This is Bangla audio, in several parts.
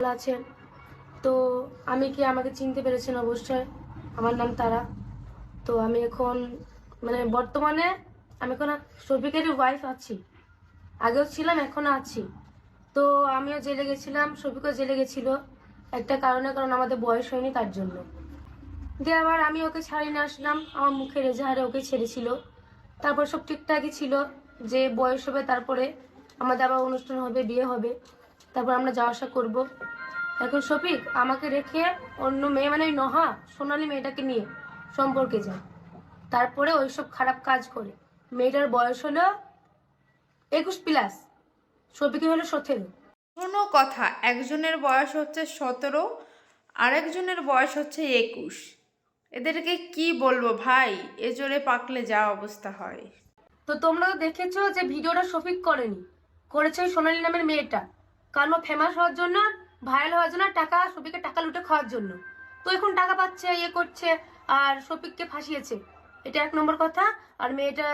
ভালো আছেন তো? আমি কি আমাকে চিনতে পেরেছেন? অবশ্যই আমার নাম তারা। তো আমি এখন বর্তমানে আমি এখন শফিকেরই ওয়াইফ আছি। আগেও ছিলাম, এখনো আছি। তো আমিও জেলে গেছিলাম, শফিকও জেলে গেছিল একটা কারণে, কারণ আমাদের বয়স হয়নি তার জন্য। দিয়ে আবার আমি ওকে ছাড়িয়ে নিয়ে আসলাম, আমার মুখের এজাহারে ওকে ছেড়েছিল। তারপর সব ঠিকঠাকই ছিল, যে বয়স হবে তারপরে আমাদের আবার অনুষ্ঠান হবে, বিয়ে হবে, তারপর আমরা যাওয়া আসা করবো। এখন শফিক আমাকে রেখে অন্য মেয়ে, ওই নহা সোনালী মেয়েটাকে নিয়ে সম্পর্কে যায়, তারপরে ওইসব খারাপ কাজ করে। মেয়েটার বয়স হলো 21+, শফিকের হলো 17। কোনো কথা, একজনের বয়স হচ্ছে 17, আরেকজনের বয়স হচ্ছে 21। এদেরকে কি বলবো ভাই, এ জোরে পাকলে যা অবস্থা হয়। তো তোমরা তো দেখেছো যে ভিডিওটা শফিক করেনি, করেছে ওই সোনালী নামের মেয়েটা। কারণ ও ফেমাস হওয়ার জন্য, ভাইরাল হওয়ার জন্য, টাকা, শফিকের টাকা লুটে খাওয়ার জন্য। তো এখন টাকা পাচ্ছে, ইয়ে করছে, আর শফিককে ফাঁসিয়েছে। এটা 1 নম্বর কথা। আর মেয়েটা,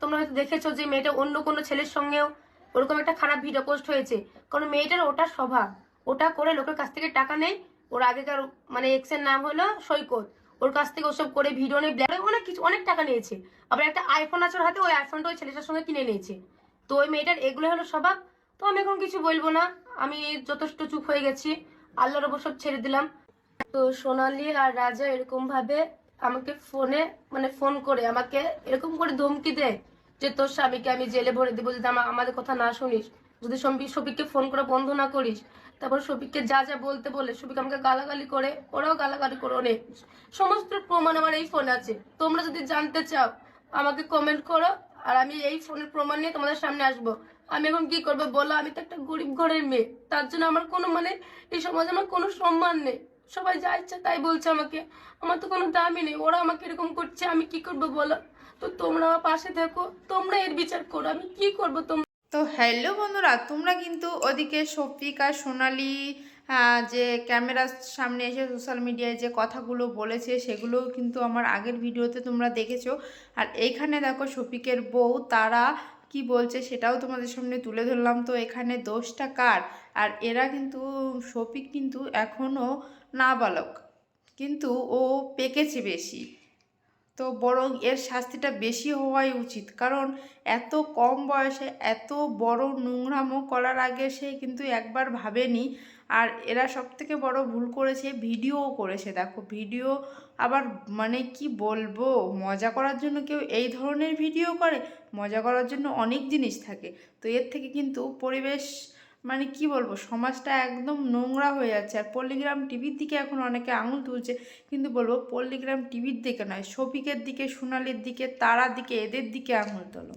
তোমরা হয়তো দেখেছো যে মেয়েটা অন্য কোনো ছেলের সঙ্গেও ওরকম একটা খারাপ ভিডিও পোস্ট হয়েছে। কারণ মেয়েটার ওটা স্বভাব, ওটা করে লোকের কাছ থেকে টাকা নেই। ওর আগেকার এক্সের নাম হলো সৈকত। ওর কাছ থেকে ওসব করে ভিডিও নেই, অনেক কিছু, অনেক টাকা নিয়েছে। আবার একটা আইফোন আছে ওর হাতে, ওই আইফোনটা ওই ছেলেটার সঙ্গে কিনে নিয়েছে। তো ওই মেয়েটার এগুলো হলো স্বভাব। তো আমি এখন কিছু বলবো না, আমি যথেষ্ট চুপ হয়ে গেছি, আল্লাহর ওপর সব ছেড়ে দিলাম। তো সোনালী আর রাজা এরকম ভাবে আমাকে ফোনে, ফোন করে আমাকে এরকম করে ধমকি দেয় যে তোর স্বামীকে আমি জেলে ভরে দেবো যদি আমাদের কথা না শুনিস, যদি শফিককে ফোন করে বন্ধ না করিস। তারপর শফিককে যা যা বলতে বলে, শফিক আমাকে গালাগালি করে, ওরাও গালাগালি করে অনেক। সমস্ত প্রমাণ আমার এই ফোনে আছে, তোমরা যদি জানতে চাও আমাকে কমেন্ট করো, আর আমি এই ফোনের প্রমাণ নিয়ে তোমাদের সামনে আসবো। আমি এখন কি করবো বলো? আমি তো একটা গরিব ঘরের মেয়ে, তার জন্য আমার কোনো এই সমাজে আমার কোনো সম্মান নেই। সবাই যা ইচ্ছা তাই বলছে আমাকে, আমার তো কোনো দামই নেই। ওরা আমাকে এরকম করছে, আমি কি করবো বলো? তো তোমরা আমার পাশে থাকো, তোমরা এর বিচার করো, আমি কি করবো? তো হ্যালো বন্ধুরা, তোমরা কিন্তু ওদিকে শফিক আর সোনালি যে ক্যামেরার সামনে এসে সোশ্যাল মিডিয়ায় যে কথাগুলো বলেছে সেগুলো কিন্তু আমার আগের ভিডিওতে তোমরা দেখেছো। আর এইখানে দেখো শফিকের বউ তারা কি বলছে সেটাও তোমাদের সামনে তুলে ধরলাম। তো এখানে দোষটা কার? আর এরা কিন্তু, শফিক কিন্তু এখনও নাবালক, কিন্তু ও পেকেছে বেশি। তো বরং এর শাস্তিটা বেশি হওয়াই উচিত, কারণ এত কম বয়সে এত বড় নোংরামো করার আগে সে কিন্তু একবার ভাবেনি। আর এরা সব থেকে বড় ভুল করেছে, ভিডিওও করেছে। দেখো ভিডিও আবার কি বলবো, মজা করার জন্য কেউ এই ধরনের ভিডিও করে? মজা করার জন্য অনেক জিনিস থাকে। তো এর থেকে কিন্তু পরিবেশ, কি বলবো, সমাজটা একদম নোংরা হয়ে যাচ্ছে। আর পল্লিগ্রাম টিভির দিকে এখন অনেকে আঙুল তুলছে, কিন্তু বলবো পল্লিগ্রাম টিভির দিকে নয়, শফিকের দিকে, সোনালির দিকে, তারার দিকে, এদের দিকে আঙুল তোলো।